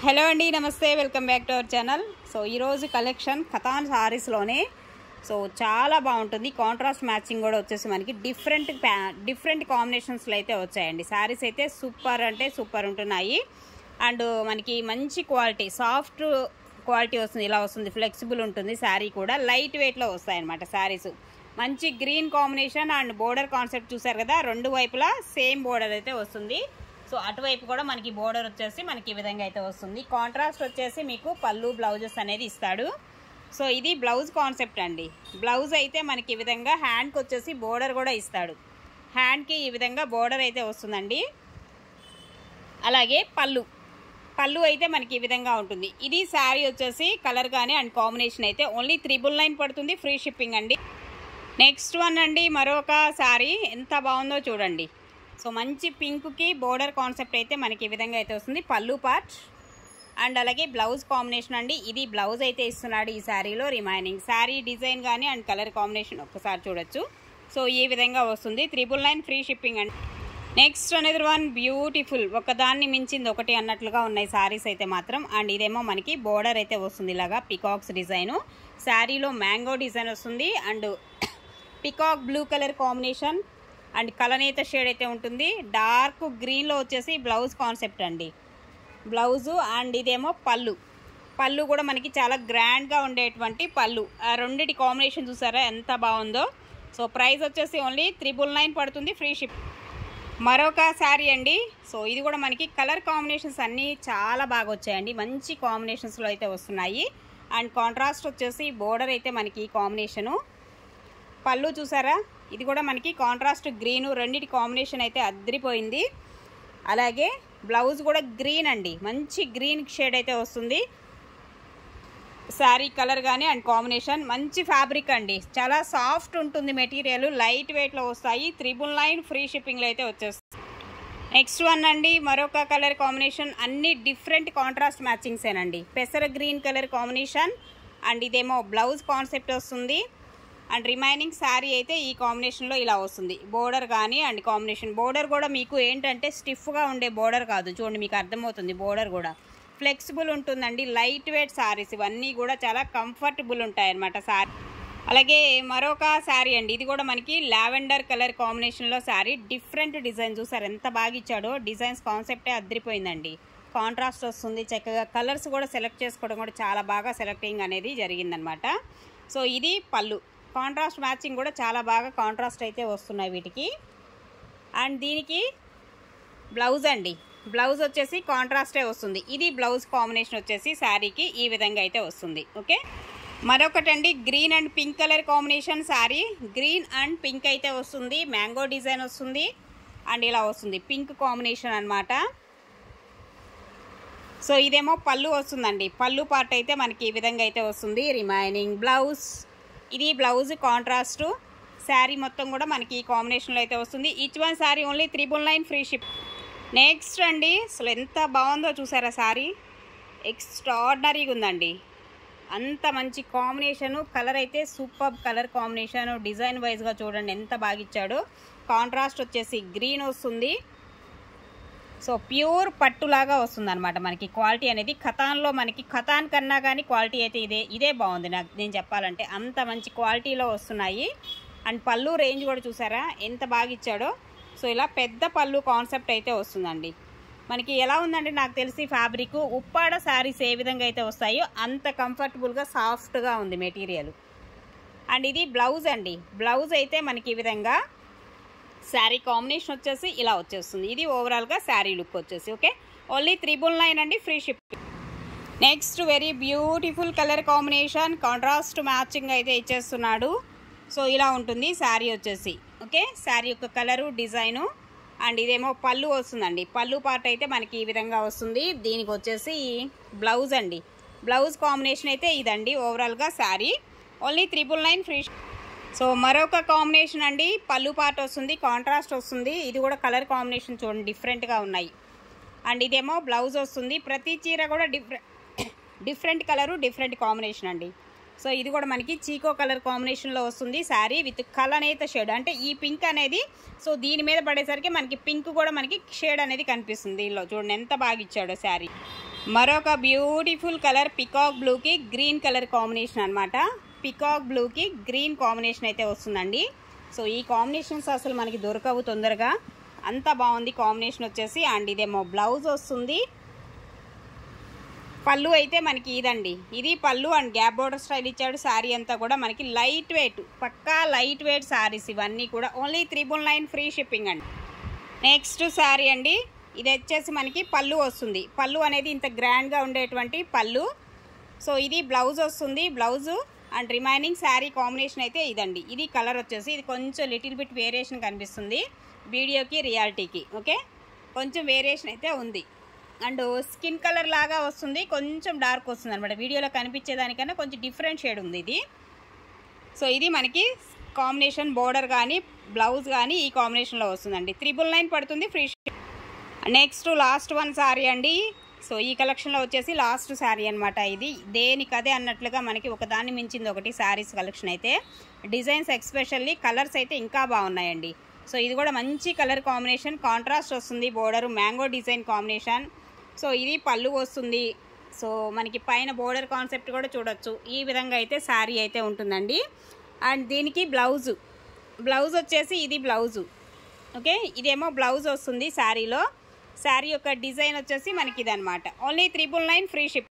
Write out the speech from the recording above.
Hello అండి, నమస్తే, welcome back to our channel. So ఈరోజు కలెక్షన్ కథాన్ సారీస్లోనే సో చాలా బాగుంటుంది. కాంట్రాస్ట్ మ్యాచింగ్ కూడా వచ్చేసి మనకి డిఫరెంట్ కాంబినేషన్స్లో అయితే వచ్చాయండి. సారీస్ అయితే సూపర్ అంటే సూపర్ ఉంటున్నాయి. అండ్ మనకి మంచి క్వాలిటీ, సాఫ్ట్ క్వాలిటీ వస్తుంది. ఇలా వస్తుంది, ఫ్లెక్సిబుల్ ఉంటుంది. శారీ కూడా లైట్ వెయిట్లో వస్తాయి అన్నమాట. శారీస్ మంచి green combination and border concept చూసారు కదా, రెండు వైపులా సేమ్ బోర్డర్ అయితే వస్తుంది. సో అటువైపు కూడా మనకి బోర్డర్ వచ్చేసి మనకి ఈ విధంగా అయితే వస్తుంది. కాంట్రాస్ట్ వచ్చేసి మీకు పళ్ళు బ్లౌజెస్ అనేది ఇస్తాడు. సో ఇది బ్లౌజ్ కాన్సెప్ట్ అండి. బ్లౌజ్ అయితే మనకి ఈ విధంగా హ్యాండ్కి వచ్చేసి బోర్డర్ కూడా ఇస్తాడు. హ్యాండ్కి ఈ విధంగా బోర్డర్ అయితే వస్తుందండి. అలాగే పళ్ళు అయితే మనకి ఈ విధంగా ఉంటుంది. ఇది శారీ వచ్చేసి కలర్ కానీ అండ్ కాంబినేషన్ అయితే ఓన్లీ 999 పడుతుంది, ఫ్రీ షిప్పింగ్ అండి. నెక్స్ట్ వన్ అండి, మరొక శారీ ఎంత బాగుందో చూడండి. సో మంచి పింక్కి బోర్డర్ కాన్సెప్ట్ అయితే మనకి ఈ విధంగా అయితే వస్తుంది. పళ్ళు పార్ట్ అండ్ అలాగే బ్లౌజ్ కాంబినేషన్ అండి. ఇది బ్లౌజ్ అయితే ఇస్తున్నాడు ఈ శారీలో. రిమైనింగ్ శారీ డిజైన్ కానీ అండ్ కలర్ కాంబినేషన్ ఒక్కసారి చూడొచ్చు. సో ఈ విధంగా వస్తుంది. 999 ఫ్రీ షిప్పింగ్ అండి. నెక్స్ట్ అనేది వన్ బ్యూటిఫుల్, ఒకదాన్ని మించింది ఒకటి అన్నట్లుగా ఉన్నాయి శారీస్ అయితే మాత్రం. అండ్ ఇదేమో మనకి బోర్డర్ అయితే వస్తుంది ఇలాగా పికాక్స్ డిజైను. శారీలో మ్యాంగో డిజైన్ వస్తుంది and peacock blue colour combination and కలనేత షేడ్ అయితే ఉంటుంది. డార్క్ గ్రీన్లో వచ్చేసి బ్లౌజ్ కాన్సెప్ట్ అండి. బ్లౌజు అండ్ ఇదేమో పళ్ళు కూడా మనకి చాలా గ్రాండ్గా ఉండేటువంటి పళ్ళు. ఆ రెండిటి కాంబినేషన్ చూసారా ఎంత బాగుందో. సో ప్రైస్ వచ్చేసి ఓన్లీ 999 పడుతుంది, ఫ్రీ షిప్. మరొక శారీ అండి. సో ఇది కూడా మనకి కలర్ కాంబినేషన్స్ అన్నీ చాలా బాగా వచ్చాయండి. మంచి కాంబినేషన్స్లో అయితే వస్తున్నాయి. అండ్ కాంట్రాస్ట్ వచ్చేసి బోర్డర్ అయితే మనకి కాంబినేషను. పళ్ళు చూసారా, ఇది కూడా మనకి కాంట్రాస్ట్ గ్రీను, రెండిటి కాంబినేషన్ అయితే అద్రిపోయింది. అలాగే బ్లౌజ్ కూడా గ్రీన్ అండి, మంచి గ్రీన్ షేడ్ అయితే వస్తుంది. శారీ కలర్ కానీ అండ్ కాంబినేషన్ మంచి ఫ్యాబ్రిక్ అండి, చాలా సాఫ్ట్ ఉంటుంది మెటీరియల్, లైట్ వెయిట్లో వస్తాయి. 999 ఫ్రీ షిప్పింగ్లో అయితే వచ్చేస్తుంది. నెక్స్ట్ వన్ అండి, మరొక కలర్ కాంబినేషన్. అన్ని డిఫరెంట్ కాంట్రాస్ట్ మ్యాచింగ్సేనండి. పెసర గ్రీన్ కలర్ కాంబినేషన్ అండ్ ఇదేమో బ్లౌజ్ కాన్సెప్ట్ వస్తుంది. అండ్ రిమైనింగ్ శారీ అయితే ఈ కాంబినేషన్లో ఇలా వస్తుంది. బోర్డర్ కానీ అండ్ కాంబినేషన్. బోర్డర్ కూడా మీకు ఏంటంటే స్టిఫ్గా ఉండే బోర్డర్ కాదు, చూడండి మీకు అర్థమవుతుంది. బోర్డర్ కూడా ఫ్లెక్సిబుల్ ఉంటుందండి. లైట్ వెయిట్ శారీస్ ఇవన్నీ కూడా చాలా కంఫర్టబుల్ ఉంటాయి అన్నమాట శారీ. అలాగే మరొక శారీ అండి. ఇది కూడా మనకి లావెండర్ కలర్ కాంబినేషన్లో శారీ. డిఫరెంట్ డిజైన్ చూసారు ఎంత బాగా ఇచ్చాడో. డిజైన్స్ కాన్సెప్టే అదిరిపోయిందండి. కాంట్రాస్ట్ వస్తుంది చక్కగా. కలర్స్ కూడా సెలెక్ట్ చేసుకోవడం కూడా చాలా బాగా సెలెక్టింగ్ అనేది జరిగిందనమాట. సో ఇది పళ్ళు. కాంట్రాస్ట్ మ్యాచింగ్ కూడా చాలా బాగా కాంట్రాస్ట్ అయితే వస్తున్నాయి వీటికి. అండ్ దీనికి బ్లౌజ్ అండి. బ్లౌజ్ వచ్చేసి కాంట్రాస్టే వస్తుంది. ఇది బ్లౌజ్ కాంబినేషన్ వచ్చేసి శారీకి ఈ విధంగా అయితే వస్తుంది. ఓకే, మరొకటండి green and pink colour combination sari. Green and pink అయితే వస్తుంది. మ్యాంగో డిజైన్ వస్తుంది అండ్ ఇలా వస్తుంది పింక్ కాంబినేషన్ అనమాట. సో ఇదేమో పళ్ళు వస్తుందండి. పళ్ళు పార్ట్ అయితే మనకి ఈ విధంగా అయితే వస్తుంది. రిమైనింగ్ బ్లౌజ్, ఇది బ్లౌజ్ కాంట్రాస్టు. శారీ మొత్తం కూడా మనకి ఈ కాంబినేషన్లో అయితే వస్తుంది. Each one sari only 999 free ship. Next అండి, అసలు ఎంత బాగుందో చూసారా శారీ. ఎక్స్ట్రాడినరీగా ఉందండి. అంత మంచి కాంబినేషను. కలర్ అయితే సూపర్ కలర్ కాంబినేషను. డిజైన్ వైజ్గా చూడండి ఎంత బాగా ఇచ్చాడో. కాంట్రాస్ట్ వచ్చేసి గ్రీన్ వస్తుంది. సో ప్యూర్ పట్టులాగా వస్తుంది అనమాట మనకి క్వాలిటీ అనేది. కథాన్లో మనకి కథాన్ కన్నా కానీ క్వాలిటీ అయితే ఇదే బాగుంది నేను చెప్పాలంటే. అంత మంచి క్వాలిటీలో వస్తున్నాయి. అండ్ పళ్ళు రేంజ్ కూడా చూసారా ఎంత బాగా ఇచ్చాడో. సో ఇలా పెద్ద పళ్ళు కాన్సెప్ట్ అయితే వస్తుందండి మనకి. ఎలా ఉందండి నాకు తెలిసి ఫ్యాబ్రిక్ ఉప్పాడ శారీస్ ఏ విధంగా అయితే వస్తాయో అంత కంఫర్టబుల్గా సాఫ్ట్గా ఉంది మెటీరియల్. అండ్ ఇది బ్లౌజ్ అండి. బ్లౌజ్ అయితే మనకి ఈ విధంగా శారీ కాంబినేషన్ వచ్చేసి ఇలా వచ్చేస్తుంది. ఇది ఓవరాల్గా శారీ లుక్ వచ్చేసి. ఓకే, ఓన్లీ 999 అండి, free shipping. Next very beautiful colour combination, contrast matching అయితే ఇచ్చేస్తున్నాడు. సో ఇలా ఉంటుంది శారీ వచ్చేసి. ఓకే, శారీ యొక్క కలరు డిజైను అండ్ ఇదేమో పళ్ళు వస్తుందండి. పళ్ళు పార్ట్ అయితే మనకి ఈ విధంగా వస్తుంది. దీనికి వచ్చేసి బ్లౌజ్ అండి. బ్లౌజ్ కాంబినేషన్ అయితే ఇదండి ఓవరాల్గా శారీ. Only 999 free. సో మరొక కాంబినేషన్ అండి. పళ్ళు పార్ట్ వస్తుంది, కాంట్రాస్ట్ వస్తుంది. ఇది కూడా కలర్ కాంబినేషన్ చూడండి డిఫరెంట్గా ఉన్నాయి. అండ్ ఇదేమో బ్లౌజ్ వస్తుంది. ప్రతి చీర కూడా డిఫరెంట్ కలరు డిఫరెంట్ కాంబినేషన్ అండి. సో ఇది కూడా మనకి చీకో కలర్ కాంబినేషన్లో వస్తుంది. శారీ విత్ కలనేత షేడ్, అంటే ఈ పింక్ అనేది సో దీని మీద పడేసరికి మనకి పింక్ కూడా మనకి షేడ్ అనేది కనిపిస్తుంది. దీనిలో చూడండి ఎంత బాగా ఇచ్చాడో శారీ. మరొక బ్యూటిఫుల్ కలర్ పికాక్ బ్లూకి గ్రీన్ కలర్ కాంబినేషన్ అనమాట. పికాక్ బ్లూకి గ్రీన్ కాంబినేషన్ అయితే వస్తుందండి. సో ఈ కాంబినేషన్స్ అసలు మనకి దొరకవు తొందరగా, అంత బాగుంది కాంబినేషన్ వచ్చేసి. అండ్ ఇదేమో బ్లౌజ్ వస్తుంది. పళ్ళు అయితే మనకి ఇదండి, ఇది పళ్ళు అండ్ గ్యాప్ బోర్డర్ స్టైల్ ఇచ్చాడు. శారీ అంతా కూడా మనకి లైట్ వెయిట్, పక్కా లైట్ వెయిట్ శారీస్ ఇవన్నీ కూడా. ఓన్లీ 999 ఫ్రీ షిప్పింగ్ అండి. నెక్స్ట్ శారీ అండి, ఇది వచ్చేసి మనకి పళ్ళు వస్తుంది. పళ్ళు అనేది ఇంత గ్రాండ్గా ఉండేటువంటి పళ్ళు. సో ఇది బ్లౌజ్ వస్తుంది, blouse and remaining sari combination అయితే ఇదండి. ఇది కలర్ వచ్చేసి ఇది కొంచెం లిటిల్ బిట్ వేరియేషన్ కనిపిస్తుంది వీడియోకి రియాలిటీకి. ఓకే, కొంచెం వేరియేషన్ అయితే ఉంది. అండ్ స్కిన్ కలర్ లాగా వస్తుంది, కొంచెం డార్క్ వస్తుంది అనమాట. వీడియోలో కనిపించేదానికన్నా కొంచెం డిఫరెంట్ షేడ్ ఉంది ఇది. సో ఇది మనకి కాంబినేషన్ బోర్డర్ కానీ బ్లౌజ్ కానీ ఈ కాంబినేషన్లో వస్తుందండి. 999 పడుతుంది free. Next last one sari అండి. సో ఈ కలెక్షన్లో వచ్చేసి లాస్ట్ శారీ అనమాట. ఇది దేనికదే అన్నట్లుగా మనకి ఒకదాన్ని మించింది ఒకటి శారీస్ కలెక్షన్ అయితే. డిజైన్స్ ఎక్స్పెషల్లీ కలర్స్ అయితే ఇంకా బాగున్నాయండి. సో ఇది కూడా మంచి కలర్ కాంబినేషన్, కాంట్రాస్ట్ వస్తుంది. Border mango design combination. So ఇది పళ్ళు వస్తుంది. సో మనకి పైన బోర్డర్ కాన్సెప్ట్ కూడా చూడొచ్చు. ఈ విధంగా అయితే శారీ అయితే ఉంటుందండి. అండ్ దీనికి బ్లౌజు వచ్చేసి ఇది బ్లౌజు. ఓకే, ఇదేమో బ్లౌజ్ వస్తుంది శారీలో. శారీ యొక్క డిజైన్ వచ్చేసి మనకి ఇది అనమాట. Only 999 free ship.